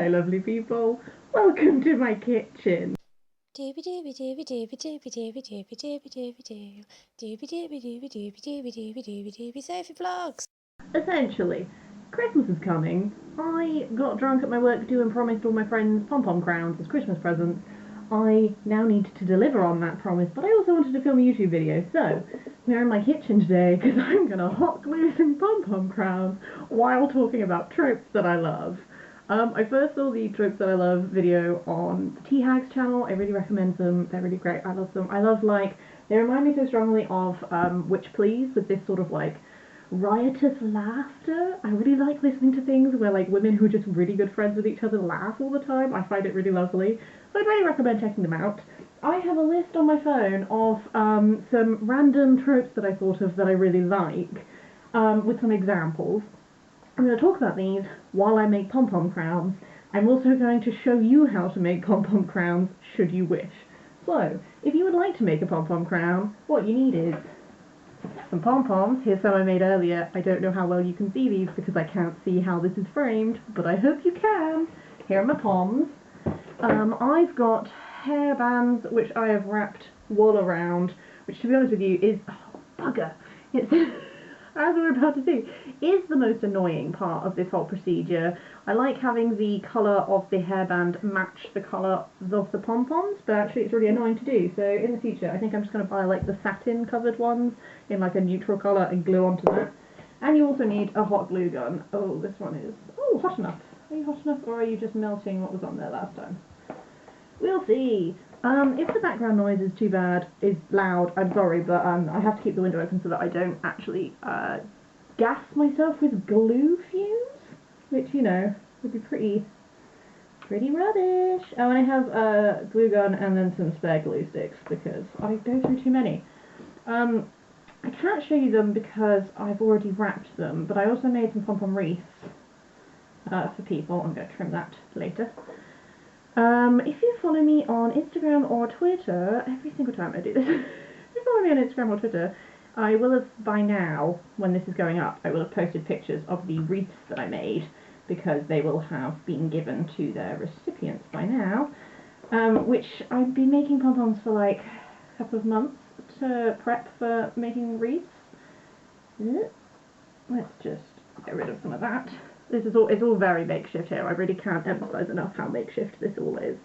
Hi, lovely people. Welcome to my kitchen. Doobie doobie doobie doobie doobie doobie doobie doobie doobie doo. Doobie doobie doobie doobie doobie doobie doobie doobie Sophie vlogs. Essentially, Christmas is coming. I got drunk at my work do and promised all my friends Pom Pom crowns as Christmas presents. I now need to deliver on that promise, but I also wanted to film a YouTube video, so we're in my kitchen today because I'm going to hot glue some Pom Pom crowns while talking about tropes that I love. I first saw the Tropes That I Love video on the Tea Hags channel. I really recommend them. They're really great. I love them. I love, like, they remind me so strongly of Witch Please, with this sort of, like, riotous laughter. I really like listening to things where, like, women who are just really good friends with each other laugh all the time. I find it really lovely. So I'd really recommend checking them out. I have a list on my phone of some random tropes that I thought of that I really like, with some examples. I'm going to talk about these while I make Pom Pom crowns. I'm also going to show you how to make Pom Pom crowns, should you wish. So, if you would like to make a Pom Pom crown, what you need is some Pom Poms. Here's some I made earlier. I don't know how well you can see these because I can't see how this is framed, but I hope you can. Here are my Poms. I've got hair bands which I have wrapped wool around, which, to be honest with you, is... oh, bugger! It's... as we're about to see, is the most annoying part of this whole procedure. I like having the colour of the hairband match the colour of the pom-poms, but actually it's really annoying to do, so in the future I think I'm just going to buy like the satin covered ones in like a neutral colour and glue onto that. And you also need a hot glue gun. Oh, this one is... oh, hot enough. Are you hot enough, or are you just melting what was on there last time? We'll see. If the background noise is too bad, is loud, I'm sorry, but I have to keep the window open so that I don't actually gas myself with glue fumes, which, you know, would be pretty rubbish. Oh, and I have a glue gun and then some spare glue sticks because I go through too many. I can't show you them because I've already wrapped them, but I also made some pom-pom wreaths for people. I'm going to trim that later. If you follow me on Instagram or Twitter, every single time I do this, if you follow me on Instagram or Twitter, I will have, by now, when this is going up, I will have posted pictures of the wreaths that I made, because they will have been given to their recipients by now, which I've been making pom-poms for like a couple of months to prep for making wreaths. Let's just get rid of some of that. It's all very makeshift here. I really can't emphasise enough how makeshift this all is.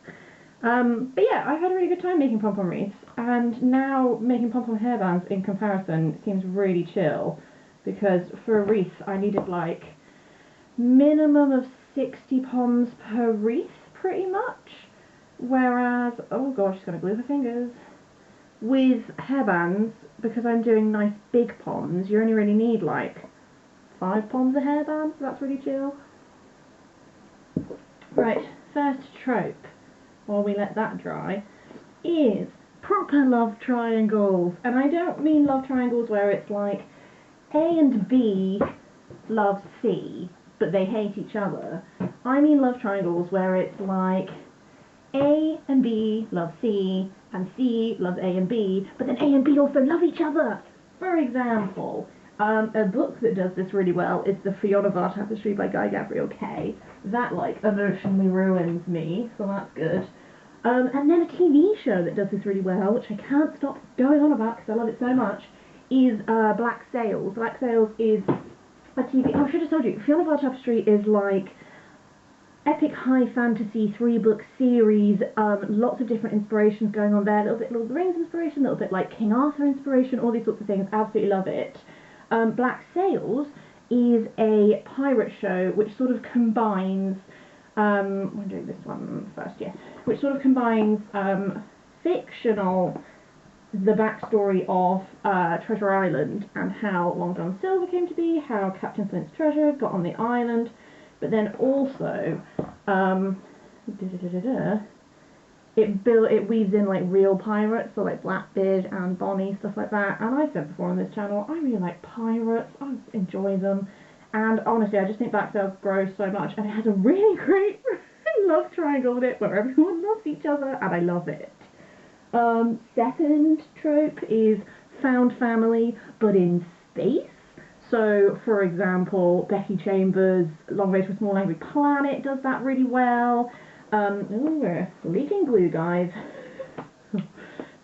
But yeah, I've had a really good time making pom-pom wreaths, and now making pom-pom hairbands in comparison seems really chill, because for a wreath I needed like minimum of 60 poms per wreath, pretty much, whereas, oh gosh, it's going to glue my fingers, with hairbands, because I'm doing nice big poms, you only really need like 5 poms a hairband, so that's really chill. Right, first trope, while we let that dry, is proper love triangles. And I don't mean love triangles where it's like A and B love C, but they hate each other. I mean love triangles where it's like A and B love C, and C loves A and B, but then A and B also love each other. For example, a book that does this really well is the Fionavar Tapestry by Guy Gavriel Kay. That, like, emotionally ruins me, so that's good. And then a TV show that does this really well, which I can't stop going on about because I love it so much, is Black Sails. Black Sails is a TV... oh, I should have told you, Fionavar Tapestry is like epic high fantasy 3-book series, lots of different inspirations going on there, a little bit Lord of the Rings inspiration, a little bit like King Arthur inspiration, all these sorts of things, absolutely love it. Black Sails is a pirate show which sort of combines, I'm doing this one first, yes, which sort of combines fictional, the backstory of Treasure Island and how Long John Silver came to be, how Captain Flint's treasure got on the island, but then also it weaves in like real pirates, so like Blackbeard and Bonnie, stuff like that. And I've said before on this channel, I really like pirates, I enjoy them, and honestly I just think Black Sails grows so much, and it has a really great love triangle in it where everyone loves each other, and I love it. Second trope is found family, but in space. So, for example, Becky Chambers' Long Way to a Small Angry Planet does that really well. Ooh, we're leaking glue, guys.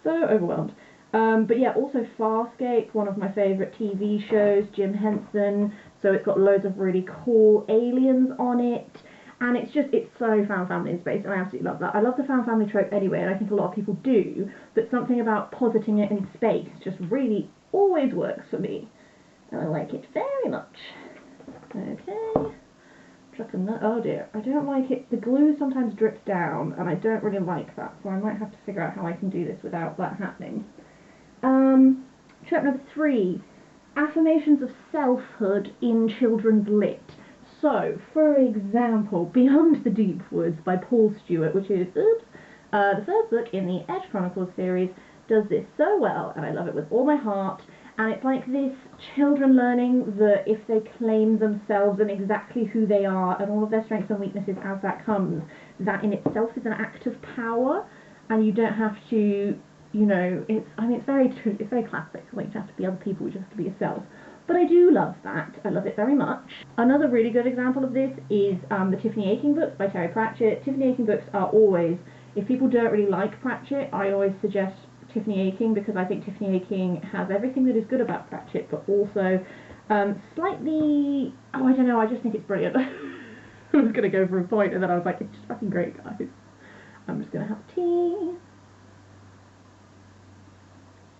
So overwhelmed. But yeah, also Farscape, one of my favourite TV shows, Jim Henson. So it's got loads of really cool aliens on it. And it's so found family in space, and I absolutely love that. I love the found family trope anyway, and I think a lot of people do, but something about positing it in space just really always works for me. And I like it very much. Okay. Oh dear, I don't like it. The glue sometimes drips down, and I don't really like that, so I might have to figure out how I can do this without that happening. Trope number 3, affirmations of selfhood in children's lit. So, for example, Beyond the Deepwoods by Paul Stewart, which is, the first book in the Edge Chronicles series, does this so well, and I love it with all my heart. And it's like this children learning that if they claim themselves and exactly who they are and all of their strengths and weaknesses as that comes, that in itself is an act of power, and you don't have to, you know, it's very true, it's very classic, like you don't have to be other people, you just have to be yourself. But I do love that. I love it very much. Another really good example of this is the Tiffany Aching books by Terry Pratchett. Tiffany Aching books are always, if people don't really like Pratchett, I always suggest Tiffany Aching, because I think Tiffany Aching has everything that is good about Pratchett, but also slightly, I don't know, I just think it's brilliant. I was going to go for a point, and then I was like, it's just fucking great, guys. I'm just going to have tea.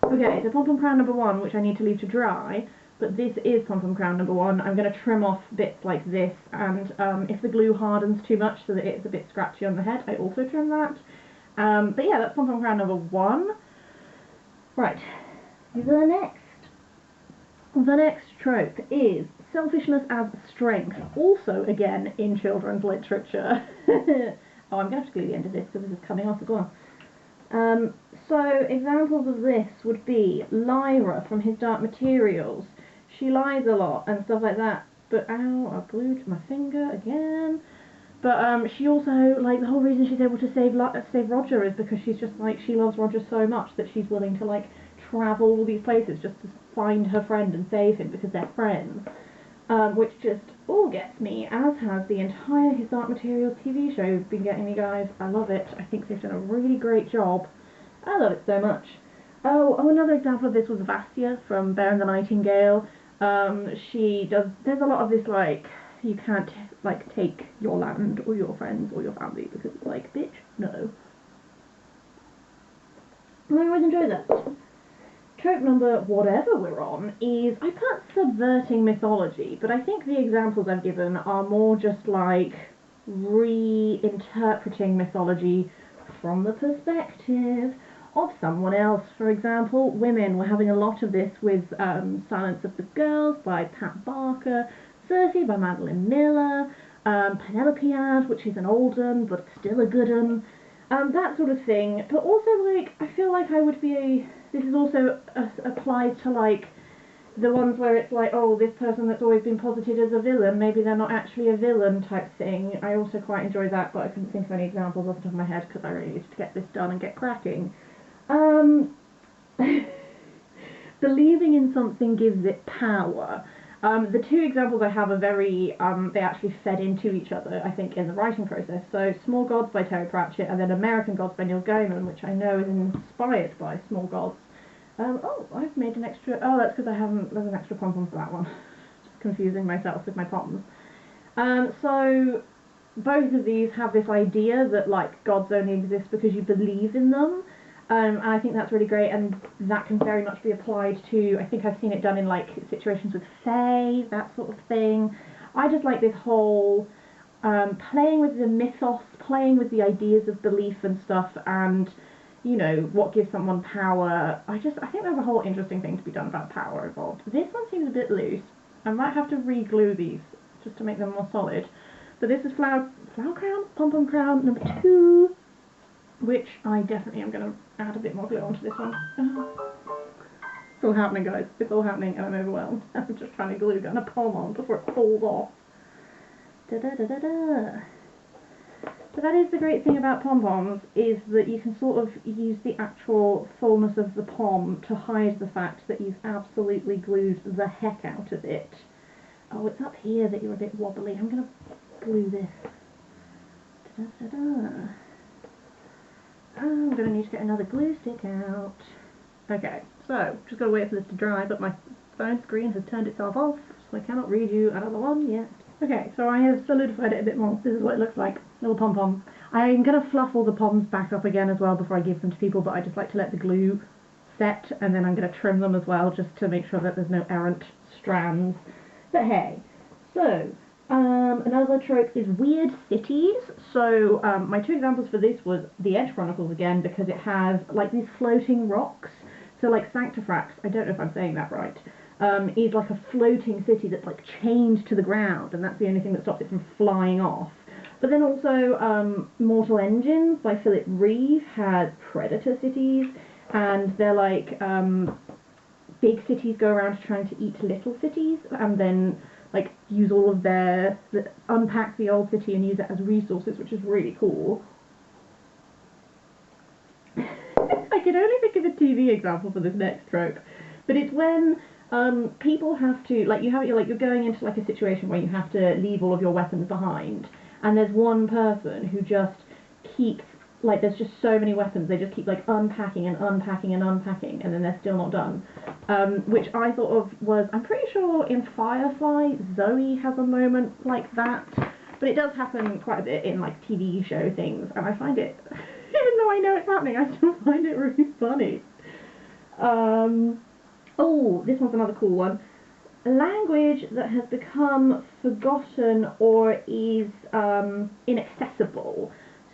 Okay, so Pom Pom Crown number 1, which I need to leave to dry, but this is Pom Pom Crown number 1. I'm going to trim off bits like this, and if the glue hardens too much so that it's a bit scratchy on the head, I also trim that. But yeah, that's Pom Pom Crown number 1. Right, the next trope is selfishness as strength, also again in children's literature. Oh, I'm going to have to glue the end of this because this is coming off as well. So examples of this would be Lyra from his Dark Materials. She lies a lot and stuff like that, but ow, I glued my finger again. But she also, like, the whole reason she's able to save Roger is because she's just, like, she loves Roger so much that she's willing to, like, travel all these places just to find her friend and save him because they're friends. Which just all gets me, as has the entire His Dark Materials TV show been getting me, guys. I love it. I think they've done a really great job. I love it so much. Oh, another example of this was Vassia from Bear and the Nightingale. There's a lot of this, like, you can't, like, take your land or your friends or your family because it's like, bitch, no. I always enjoy that. Trope number whatever we're on is, I put subverting mythology, but I think the examples I've given are more just like reinterpreting mythology from the perspective of someone else. For example, women, we're having a lot of this with Silence of the Girls by Pat Barker, Circe by Madeline Miller, Penelopiad, which is an old one but still a good one, that sort of thing. But also, like, I feel like I would be this is also applies to, like, the ones where it's like, oh, this person that's always been posited as a villain, maybe they're not actually a villain type thing. I also quite enjoy that, but I couldn't think of any examples off the top of my head because I really needed to get this done and get cracking. Believing in something gives it power. The two examples I have are very, they actually fed into each other, I think, in the writing process. So Small Gods by Terry Pratchett, and then American Gods by Neil Gaiman, which I know is inspired by Small Gods. Oh, I've made an extra, oh, that's because there's an extra pom-pom for that one. Just confusing myself with my poms. So both of these have this idea that, like, gods only exist because you believe in them. And I think that's really great, and that can very much be applied to, I think I've seen it done in, like, situations with fae, that sort of thing. I just like this whole playing with the mythos, playing with the ideas of belief and stuff, and, you know, what gives someone power. I think there's a whole interesting thing to be done about power involved. This one seems a bit loose. I might have to re-glue these just to make them more solid. But this is Flower Crown? Pom Pom Crown number 2. Which I definitely am going to add a bit more glue onto this one. It's all happening, guys. It's all happening, and I'm overwhelmed. I'm just trying to glue gun a pom on before it falls off. Da da da da da. But that is the great thing about pom-poms, is that you can sort of use the actual fullness of the pom to hide the fact that you've absolutely glued the heck out of it. Oh, it's up here that you're a bit wobbly. I'm going to glue this. Da-da-da-da. I'm going to need to get another glue stick out. Okay, so, just got to wait for this to dry, but my phone screen has turned itself off, so I cannot read you another one yet. Okay, so I have solidified it a bit more. This is what it looks like. Little pom-pom. I'm going to fluff all the poms back up again as well before I give them to people, but I just like to let the glue set, and then I'm going to trim them as well, just to make sure that there's no errant strands. But hey, so, another trope is weird cities. So, my two examples for this was the Edge Chronicles again, because it has, like, these floating rocks. So, like, Sanctifrax, I don't know if I'm saying that right, is like a floating city that's, like, chained to the ground, and that's the only thing that stops it from flying off. But then also, Mortal Engines by Philip Reeve had predator cities, and they're like, big cities go around trying to eat little cities, and then, like, use all of unpack the old city and use it as resources, which is really cool. I can only think of a TV example for this next trope, but it's when people have to, like, you're going into, like, a situation where you have to leave all of your weapons behind, and there's one person who just keeps, like, there's just so many weapons, they just keep, like, unpacking and unpacking and unpacking, and then they're still not done. Which I thought of was, I'm pretty sure in Firefly, Zoe has a moment like that, but it does happen quite a bit in, like, TV show things, and I find it, even though I know it's happening, I still find it really funny. Oh, this one's another cool one. A language that has become forgotten or is inaccessible.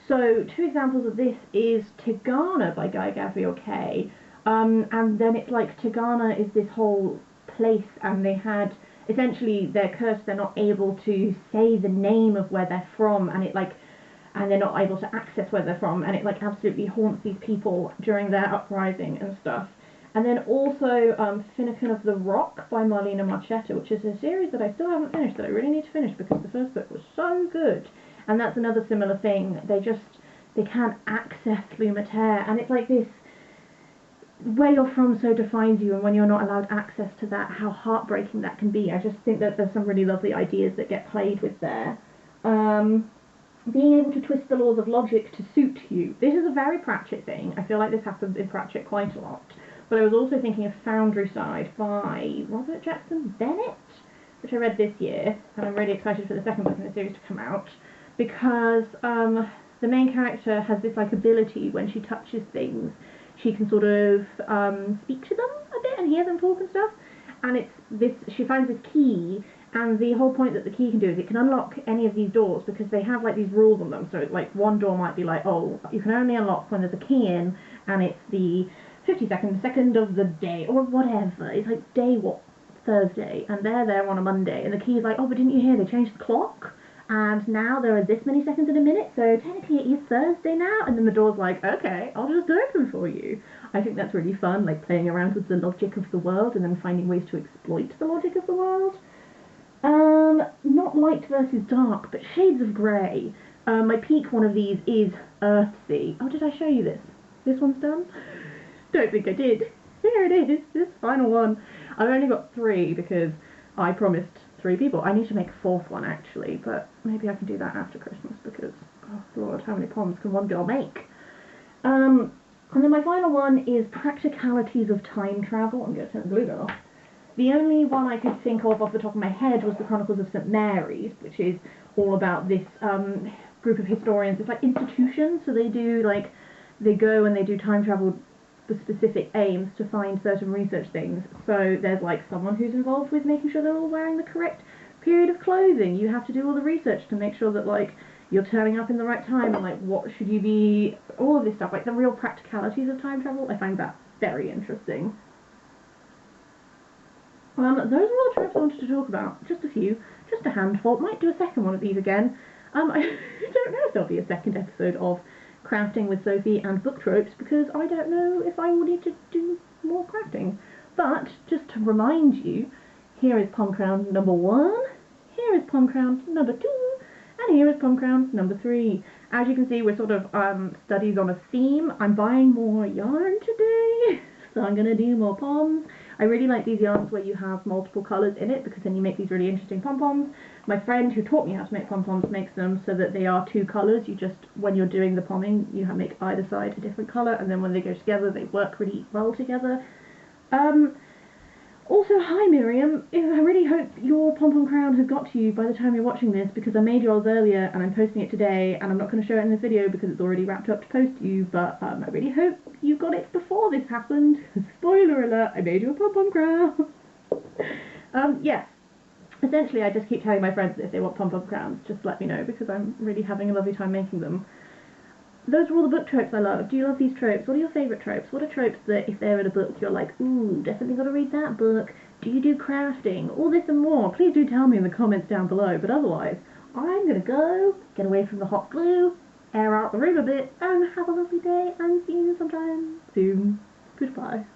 So, two examples of this is Tigana by Guy Gavriel Kay, and then it's like Tigana is this whole place, and they had, essentially, they're cursed, they're not able to say the name of where they're from, and it, like, and they're not able to access where they're from, and it, like, absolutely haunts these people during their uprising and stuff. And then also Finnikin of the Rock by Marlina Marchetta, which is a series that I still haven't finished, that I really need to finish because the first book was so good. And that's another similar thing. They can't access Lumatere, and it's like this, where you're from so defines you, and when you're not allowed access to that, how heartbreaking that can be. I just think that there's some really lovely ideas that get played with there. Being able to twist the laws of logic to suit you. This is a very Pratchett thing. I feel like this happens in Pratchett quite a lot. But I was also thinking of Foundryside by Robert Jackson Bennett, which I read this year, and I'm really excited for the second book in the series to come out, because the main character has this, like, ability when she touches things, she can sort of speak to them a bit and hear them talk and stuff, and it's this, she finds this key, and the whole point that the key can do is it can unlock any of these doors, because they have, like, these rules on them. So, like, one door might be like, oh, you can only unlock when there's a key in, and it's the 52nd second of the day, or whatever. It's like day what? Thursday, and they're there on a Monday, and the key's like, oh, but didn't you hear they changed the clock? And now there are this many seconds in a minute, so technically it is Thursday now, and then the door's like, okay, I'll just open for you. I think that's really fun, like playing around with the logic of the world, and then finding ways to exploit the logic of the world. Not light versus dark, but shades of grey. My peak one of these is Earthsea. Oh, did I show you this? This one's done? Don't think I did. Here it is, this final one. I've only got 3 because I promised 3 people. I need to make a 4th one actually, but maybe I can do that after Christmas because, oh Lord, how many poems can one girl make? And then my final one is Practicalities of Time Travel. I'm going to turn the blue gun off. The only one I could think of off the top of my head was the Chronicles of St. Mary's, which is all about this group of historians. It's like institutions, so they do, like, they go and they do time travel for specific aims to find certain research things. So there's, like, someone who's involved with making sure they're all wearing the correct period of clothing. You have to do all the research to make sure that, like, you're turning up in the right time, and, like, what should you be, all of this stuff, like the real practicalities of time travel. I find that very interesting. Those are all the tropes I wanted to talk about. Just a few, just a handful. Might do a second one of these again. I don't know if there'll be a second episode of Crafting with Sophie and book tropes, because I don't know if I will need to do more crafting. But, just to remind you, here is Pom Crown number 1, here is Pom Crown number 2, and here is Pom Crown number 3. As you can see, we're sort of studies on a theme. I'm buying more yarn today, so I'm going to do more poms. I really like these yarns where you have multiple colours in it, because then you make these really interesting pom-poms. My friend who taught me how to make pom-poms makes them so that they are 2 colours. You just, when you're doing the pomming, you make either side a different colour, and then when they go together, they work really well together. Also, hi Miriam, I really hope your pom-pom crown has got to you by the time you're watching this, because I made yours earlier and I'm posting it today, and I'm not going to show it in this video because it's already wrapped up to post to you, but I really hope you got it before this happened. Spoiler alert, I made you a pom-pom crown. Yes. Essentially, I just keep telling my friends that if they want pom-pom crowns, just let me know, because I'm really having a lovely time making them. Those are all the book tropes I love. Do you love these tropes? What are your favourite tropes? What are tropes that, if they're in a book, you're like, ooh, definitely gotta read that book? Do you do crafting? All this and more. Please do tell me in the comments down below. But otherwise, I'm gonna go, get away from the hot glue, air out the room a bit, and have a lovely day, and see you sometime soon. Goodbye.